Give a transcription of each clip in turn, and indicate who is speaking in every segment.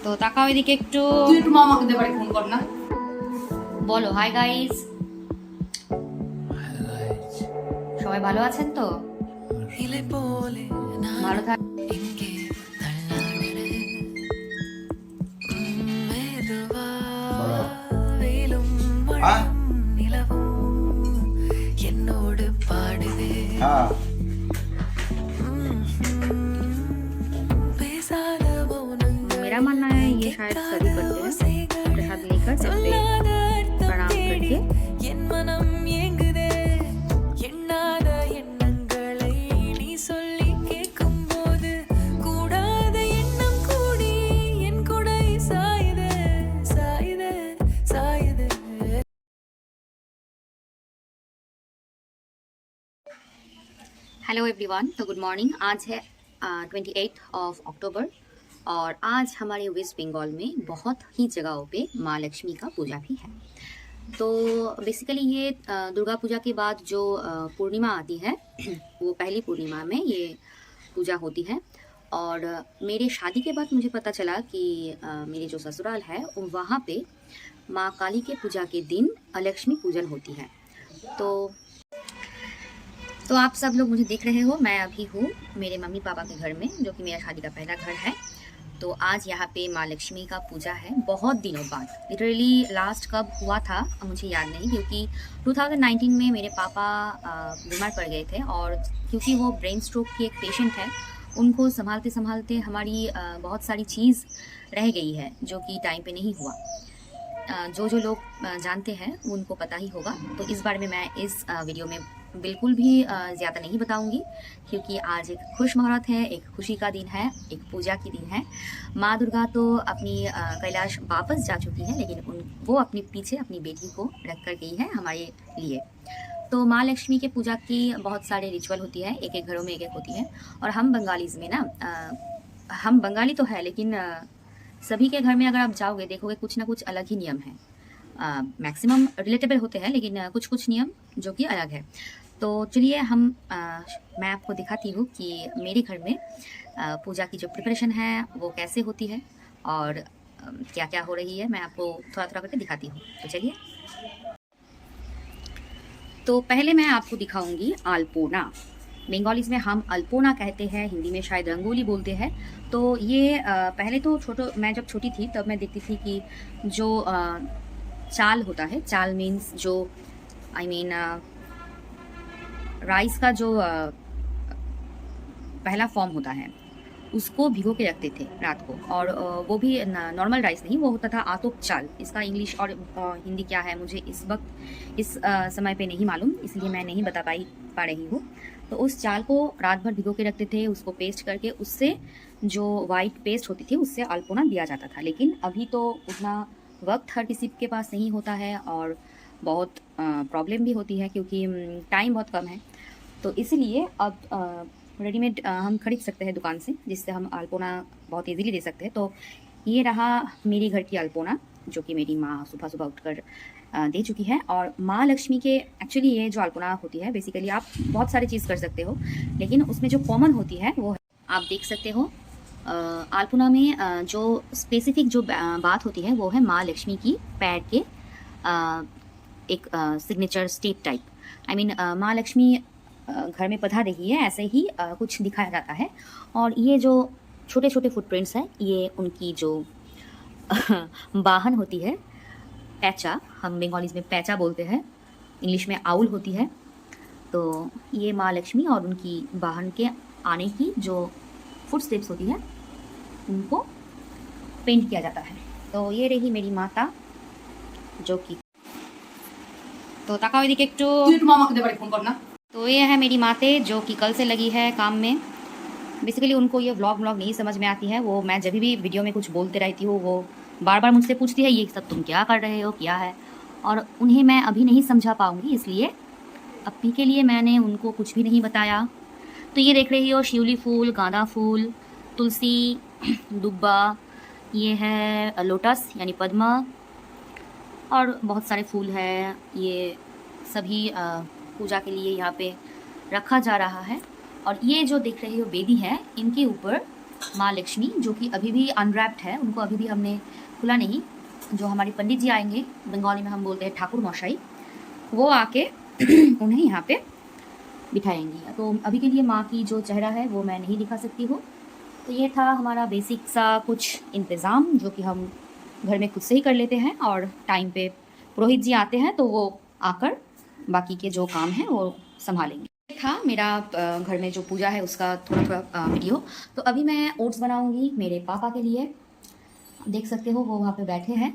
Speaker 1: তো তাকাও এদিকে একটু।
Speaker 2: তুই একটু মামাকে দিয়ে বাড়ি ফোন কর না।
Speaker 1: বলো হাই গাইস, সবাই ভালো আছেন তো? ভালো থাক। मेरा मानना है ये शायद सभी करते हैं, प्रसाद लेकर सिर पे प्रणाम करके। हेलो एवरीवन, तो गुड मॉर्निंग। आज है 28 ऑफ अक्टूबर और आज हमारे वेस्ट बंगाल में बहुत ही जगहों पे माँ लक्ष्मी का पूजा भी है। तो बेसिकली ये दुर्गा पूजा के बाद जो पूर्णिमा आती है वो पहली पूर्णिमा में ये पूजा होती है। और मेरे शादी के बाद मुझे पता चला कि मेरे जो ससुराल है वहाँ पे माँ काली के पूजा के दिन लक्ष्मी पूजन होती है। तो आप सब लोग मुझे देख रहे हो, मैं अभी हूँ मेरे मम्मी पापा के घर में, जो कि मेरा शादी का पहला घर है। तो आज यहाँ पे माँ लक्ष्मी का पूजा है बहुत दिनों बाद। लिटरली लास्ट कब हुआ था मुझे याद नहीं, क्योंकि 2019 में मेरे पापा बीमार पड़ गए थे और क्योंकि वो ब्रेन स्ट्रोक की एक पेशेंट है, उनको संभालते संभालते हमारी बहुत सारी चीज़ रह गई है जो कि टाइम पे नहीं हुआ। जो लोग जानते हैं उनको पता ही होगा। तो इस बारे में मैं इस वीडियो में बिल्कुल भी ज़्यादा नहीं बताऊंगी, क्योंकि आज एक खुश मुहूर्त है, एक खुशी का दिन है, एक पूजा की दिन है। माँ दुर्गा तो अपनी कैलाश वापस जा चुकी है, लेकिन वो अपने पीछे अपनी बेटी को रख कर गई है हमारे लिए। तो माँ लक्ष्मी के पूजा की बहुत सारे रिचुअल होती है, एक एक घरों में एक एक होती है। और हम बंगालीज़ में ना, हम बंगाली तो है लेकिन सभी के घर में अगर आप जाओगे देखोगे कुछ ना कुछ अलग ही नियम है। मैक्सिमम रिलेटेबल होते हैं लेकिन कुछ कुछ नियम जो कि अलग है। तो चलिए मैं आपको दिखाती हूँ कि मेरे घर में पूजा की जो प्रिपरेशन है वो कैसे होती है और क्या क्या हो रही है, मैं आपको थोड़ा थोड़ा करके दिखाती हूँ। तो चलिए, तो पहले मैं आपको दिखाऊंगी अल्पोना। बंगालीज में हम अल्पोना कहते हैं, हिंदी में शायद रंगोली बोलते हैं। तो ये पहले तो मैं जब छोटी थी तब मैं देखती थी कि जो चाल होता है, चाल मीन्स जो राइस का जो पहला फॉर्म होता है उसको भिगो के रखते थे रात को। और वो भी नॉर्मल राइस नहीं, वो होता था आतोप चाल। इसका इंग्लिश और हिंदी क्या है मुझे इस वक्त इस समय पे नहीं मालूम, इसलिए मैं नहीं बता पा रही हूँ। तो उस चाल को रात भर भिगो के रखते थे, उसको पेस्ट करके उससे जो वाइट पेस्ट होती थी उससे अल्पोना दिया जाता था। लेकिन अभी तो उतना वक्त हर किसी के पास नहीं होता है और बहुत प्रॉब्लम भी होती है क्योंकि टाइम बहुत कम है। तो इसलिए अब रेडीमेड हम खरीद सकते हैं दुकान से, जिससे हम अल्पोना बहुत इजीली दे सकते हैं। तो ये रहा मेरी घर की अल्पोना, जो कि मेरी माँ सुबह सुबह उठकर दे चुकी है। और माँ लक्ष्मी के एक्चुअली ये जो अल्पोना होती है, बेसिकली आप बहुत सारी चीज़ कर सकते हो, लेकिन उसमें जो कॉमन होती है वो आप देख सकते हो। अल्पोना में जो स्पेसिफिक जो बात होती है वो है माँ लक्ष्मी की पैर के एक सिग्नेचर स्टेप टाइप। माँ लक्ष्मी घर में पधा रही है, ऐसे ही कुछ दिखाया जाता है। और ये जो छोटे छोटे फुटप्रिंट्स हैं, ये उनकी जो वाहन होती है, पैचा, हम बंगालीज में पैचा बोलते हैं, इंग्लिश में आउल होती है। तो ये माँ लक्ष्मी और उनकी वाहन के आने की जो फुट स्टेप्स होती है उनको पेंट किया जाता है। तो ये रही मेरी माता, जो कि तो ताकाओ एदिके एकटू,
Speaker 2: তুই একটু মামাকে দিয়ে বাড়ি ফোন কর না।
Speaker 1: तो ये है मेरी माते जो कि कल से लगी है काम में। बेसिकली उनको ये व्लॉग नहीं समझ में आती है। वो मैं जब भी वीडियो में कुछ बोलते रहती हूँ वो बार बार मुझसे पूछती है ये सब तुम क्या कर रहे हो, क्या है। और उन्हें मैं अभी नहीं समझा पाऊँगी, इसलिए अभी के लिए मैंने उनको कुछ भी नहीं बताया। तो ये देख रही हो शिवली फूल, गांदा फूल, तुलसी, दुब्बा, ये है लोटस यानी पद्मा, और बहुत सारे फूल हैं। ये सभी पूजा के लिए यहाँ पे रखा जा रहा है। और ये जो देख रही हो बेदी है, इनके ऊपर माँ लक्ष्मी, जो कि अभी भी अनरैप्ड है, उनको अभी भी हमने खुला नहीं। जो हमारे पंडित जी आएंगे, बंगाली में हम बोलते हैं ठाकुर मशाई, वो आके उन्हें यहाँ पे बिठाएंगी। तो अभी के लिए माँ की जो चेहरा है वो मैं नहीं दिखा सकती हूँ। तो ये था हमारा बेसिक सा कुछ इंतज़ाम जो कि हम घर में खुद से ही कर लेते हैं, और टाइम पे पुरोहित जी आते हैं तो वो आकर बाकी के जो काम हैं वो संभालेंगे। था मेरा घर में जो पूजा है उसका थोड़ा थोड़ा वीडियो। तो अभी मैं ओट्स बनाऊंगी मेरे पापा के लिए, देख सकते हो वो वहाँ पे बैठे हैं,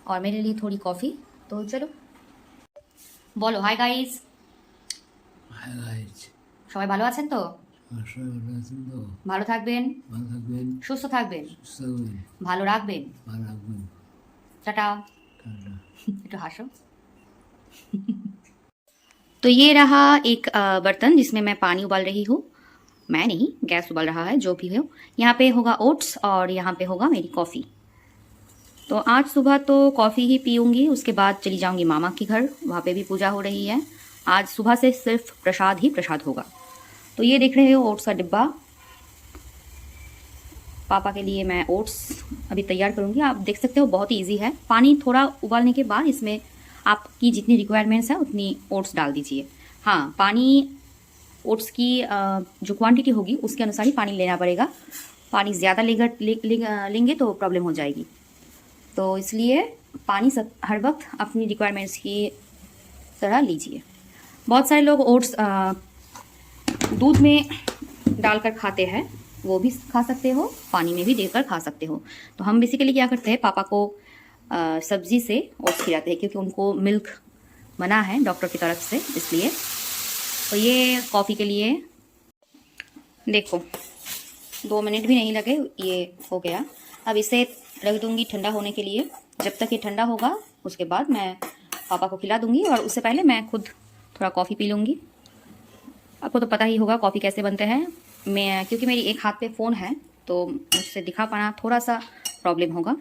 Speaker 1: और मेरे लिए थोड़ी कॉफ़ी। तो चलो बोलो हाय गाइस।
Speaker 3: হাই গাইজ,
Speaker 1: সবাই ভালো আছেন তো?
Speaker 3: সবাই ভালো আছেন তো?
Speaker 1: ভালো থাকবেন,
Speaker 3: ভালো থাকবেন,
Speaker 1: সুস্থ থাকবেন,
Speaker 3: সুস্থ থাকবেন,
Speaker 1: ভালো রাখবেন।
Speaker 3: ভালো রাখবেন।
Speaker 1: টাটা।
Speaker 3: টাটা।
Speaker 1: একটু হাসো। तो ये रहा एक बर्तन जिसमें मैं पानी उबाल रही हूँ। मैं नहीं, गैस उबाल रहा है, जो भी हो। यहाँ पे होगा ओट्स और यहाँ पे होगा मेरी कॉफ़ी। तो आज सुबह तो कॉफ़ी ही पीऊँगी, उसके बाद चली जाऊँगी मामा के घर, वहाँ पे भी पूजा हो रही है। आज सुबह से सिर्फ प्रसाद ही प्रसाद होगा। तो ये देख रहे हो ओट्स का डिब्बा, पापा के लिए मैं ओट्स अभी तैयार करूँगी। आप देख सकते हो बहुत ही ईजी है। पानी थोड़ा उबालने के बाद इसमें आपकी जितनी रिक्वायरमेंट्स है उतनी ओट्स डाल दीजिए। हाँ, पानी ओट्स की जो क्वांटिटी होगी उसके अनुसार ही पानी लेना पड़ेगा। पानी ज़्यादा लेंगे तो प्रॉब्लम हो जाएगी। तो इसलिए पानी सब हर वक्त अपनी रिक्वायरमेंट्स की तरह लीजिए। बहुत सारे लोग ओट्स दूध में डालकर खाते हैं, वो भी खा सकते हो, पानी में भी देकर खा सकते हो। तो हम बेसिकली क्या करते हैं, पापा को सब्जी से ओट्स खिलाते हैं क्योंकि उनको मिल्क मना है डॉक्टर की तरफ से, इसलिए। तो ये कॉफ़ी के लिए देखो 2 मिनट भी नहीं लगे, ये हो गया। अब इसे रख दूंगी ठंडा होने के लिए। जब तक ये ठंडा होगा उसके बाद मैं पापा को खिला दूंगी, और उससे पहले मैं खुद थोड़ा कॉफ़ी पी लूँगी। आपको तो पता ही होगा कॉफ़ी कैसे बनते हैं। मैं क्योंकि मेरी एक हाथ पे फ़ोन है तो मुझसे दिखा पाना थोड़ा सा प्रॉब्लम होगा।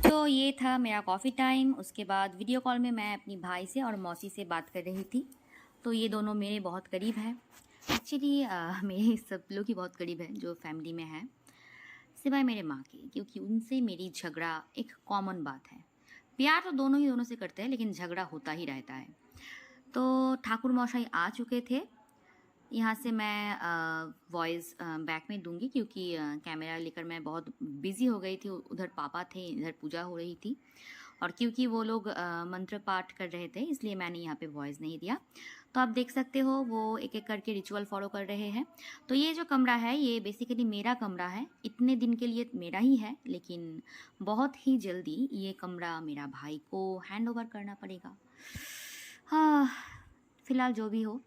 Speaker 1: तो ये था मेरा कॉफ़ी टाइम। उसके बाद वीडियो कॉल में मैं अपनी भाई से और मौसी से बात कर रही थी। तो ये दोनों मेरे बहुत करीब हैं। एक्चुअली मेरे सब लोग ही बहुत करीब हैं जो फैमिली में हैं, सिवाय मेरे माँ के, क्योंकि उनसे मेरी झगड़ा एक कॉमन बात है। प्यार तो दोनों से करते हैं, लेकिन झगड़ा होता ही रहता है। तो ठाकुर मौसाई आ चुके थे। यहाँ से मैं वॉइस बैक में दूंगी क्योंकि कैमरा लेकर मैं बहुत बिज़ी हो गई थी। उधर पापा थे, इधर पूजा हो रही थी, और क्योंकि वो लोग मंत्र पाठ कर रहे थे इसलिए मैंने यहाँ पे वॉइस नहीं दिया। तो आप देख सकते हो वो एक एक करके रिचुअल फॉलो कर रहे हैं। तो ये जो कमरा है ये बेसिकली मेरा कमरा है, इतने दिन के लिए मेरा ही है, लेकिन बहुत ही जल्दी ये कमरा मेरा भाई को हैंड ओवर करना पड़ेगा। हाँ, फिलहाल जो भी हो।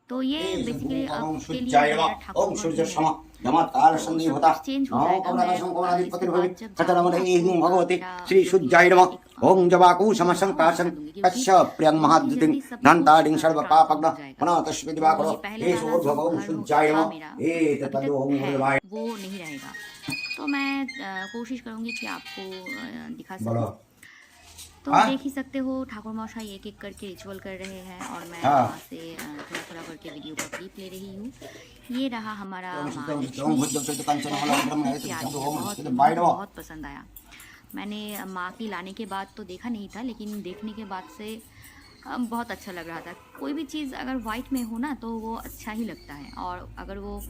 Speaker 1: तो ये बेसिकली आपके लिए
Speaker 4: ओम सूर्य सम नमः काल संधि होता नमो कमला संकोणाधिपति भवि खतरमदे भगवती श्री सूर्याय नमः ओम जवाकु समसंकाशन कच्छ प्रियं महाद्युतिं धन्ताडिं सर्व पापग्न पुनः तस्मै दिवाकरो हे सूर्यभगवान सूर्याय नमः ए तत्तदो ओम भगवाय।
Speaker 1: वो नहीं रहेगा। तो मैं कोशिश करूंगी कि आपको दिखा सकूं। तो देख ही सकते हो ठाकुर मौसाई एक एक करके रिचुअल कर रहे हैं, और मैं वहाँ से थोड़ा थोड़ा करके वीडियो का क्लिप ले रही हूँ। ये रहा हमारा बहुत पसंद आया। मैंने माँ की लाने के बाद तो देखा नहीं था, लेकिन देखने के बाद से बहुत अच्छा लग रहा था। कोई भी चीज़ अगर वाइट में हो ना तो वो अच्छा ही लगता है, और अगर वो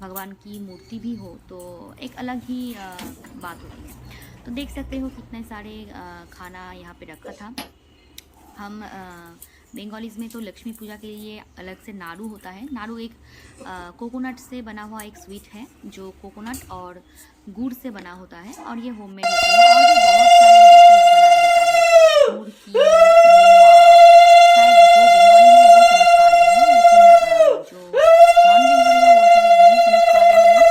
Speaker 1: भगवान की मूर्ति भी हो तो एक अलग ही बात होती है। तो देख सकते हो कितने सारे खाना यहाँ पे रखा था। हम बंगालीज़ में तो लक्ष्मी पूजा के लिए अलग से नाड़ू होता है। नाड़ू एक कोकोनट से बना हुआ एक स्वीट है जो कोकोनट और गुड़ से बना होता है, और ये होममेड होती है। और भी बहुत सारे चीज़ बनाया जाता है, मुर्गी, शायद जो बंगाली है वो समझ पा रहे हैं, लेकिन जो नॉन बंगाली है वो शायद नहीं समझ पा रहे हैं।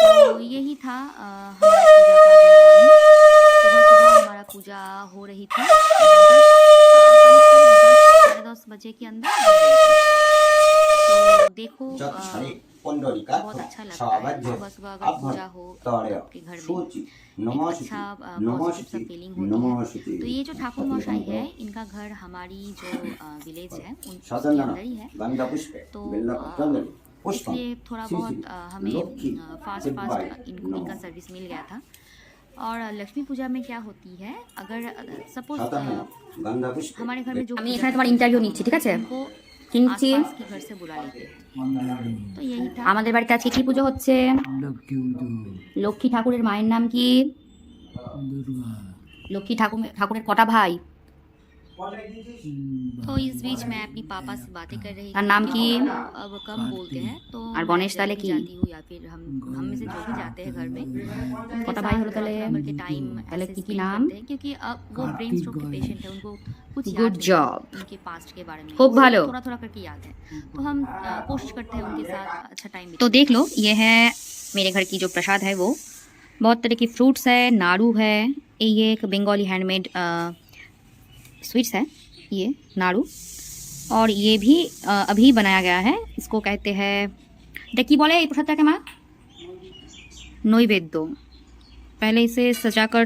Speaker 1: तो यही था हमारा पूजा का दिन। सुबह सुबह हमारा पूजा हो रही थी, 10 बजे के अंदर। तो देखो बहुत अच्छा अच्छा लगता है
Speaker 4: स्वागत
Speaker 1: सुबह सुबह अगर पूजा हो
Speaker 4: तार्य
Speaker 1: आपके घर में
Speaker 4: सूचि
Speaker 1: एक
Speaker 4: नमोस्तुते
Speaker 1: अच्छा पॉजिटिव सा फीलिंग होती है।
Speaker 4: नमोस्तुते
Speaker 1: तो ये जो ठाकुर मशाई है इनका घर हमारी जो विलेज है उसके
Speaker 4: सदनना
Speaker 1: अंदर ही है।
Speaker 4: गंधपुष्पे
Speaker 1: तो
Speaker 4: बिल्लपत्रं पुष्पम
Speaker 1: इसलिए थोड़ा बहुत हमें फास्ट इनका सर्विस मिल गया था। और लक्ष्मी पूजा में क्या होती है, अगर सपोज
Speaker 4: गंधपुष्पे
Speaker 1: हमारे घर में जो
Speaker 2: আমি এখানে তোমার ইন্টারভিউ নিচ্ছি, ঠিক আছে?
Speaker 1: उनको
Speaker 2: কিনছি।
Speaker 1: आसपास के घर से बुला लेते हैं। तो यही था।
Speaker 2: আমাদের বাড়িতে আজকে কি পুজো হচ্ছে?
Speaker 3: लक्ष्मी उदो
Speaker 2: লক্ষ্মী ঠাকুরের মায়ের নাম কি?
Speaker 3: दुर्गा
Speaker 2: লক্ষ্মী ঠাকুরের কটা ভাই?
Speaker 1: तो इस बीच मैं अपनी पापा से बातें कर रही
Speaker 2: তার
Speaker 1: थी।
Speaker 2: नाम কি?
Speaker 1: अब कम बोलते हैं तो
Speaker 2: আর
Speaker 1: मैं
Speaker 2: गणेश
Speaker 1: जब
Speaker 2: ताले
Speaker 1: भी
Speaker 2: की?
Speaker 1: जाती हूँ या फिर हम में से जो भी जाते हैं घर में उनके
Speaker 2: কটা
Speaker 1: साथ
Speaker 2: ভাই হলো তাহলে?
Speaker 1: थोड़ा करके टाइम
Speaker 2: তাহলে
Speaker 1: ऐसे
Speaker 2: কি কি
Speaker 1: spend
Speaker 2: নাম?
Speaker 1: करते हैं, क्योंकि अब वो ब्रेन स्ट्रोक के पेशेंट है, उनको कुछ याद
Speaker 2: Good
Speaker 1: नहीं
Speaker 2: job.
Speaker 1: है उनके पास्ट के बारे में,
Speaker 2: खूब भालो।
Speaker 1: थोड़ा थोड़ा करके याद है। तो हम कोशिश करते हैं उनके साथ अच्छा टाइम। तो देख लो, ये है मेरे घर की जो प्रसाद है, वो बहुत तरह की फ्रूट्स है, नाड़ू है, ये एक बंगाली हैंडमेड स्वीट्स है, ये नाड़ू। और ये भी अभी बनाया गया है, इसको कहते हैं এটা কি বলে এই প্রসাদটাকে মা? नैवेद्य। पहले इसे सजाकर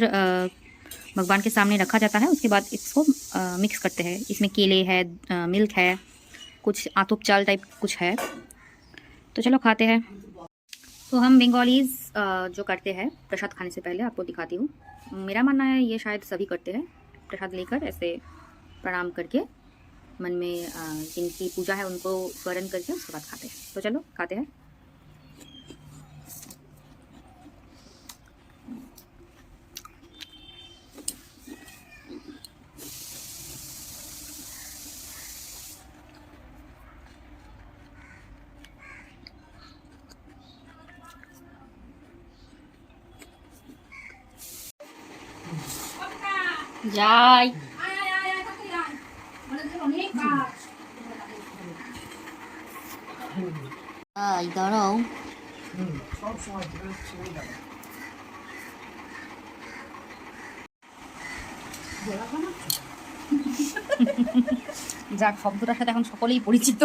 Speaker 1: भगवान के सामने रखा जाता है, उसके बाद इसको मिक्स करते हैं। इसमें केले है, मिल्क है, कुछ आतप चाल टाइप कुछ है। तो चलो खाते हैं। तो हम बंगालीज जो करते हैं प्रसाद खाने से पहले, आपको दिखाती हूँ। मेरा मानना है ये शायद सभी करते हैं, प्रसाद लेकर ऐसे प्रणाम करके मन में जिनकी पूजा है उनको स्मरण करके उसके बाद खाते हैं। तो चलो खाते हैं। যাই দাঁড়াও, যাক শব্দটার সাথে এখন সকলেই পরিচিত।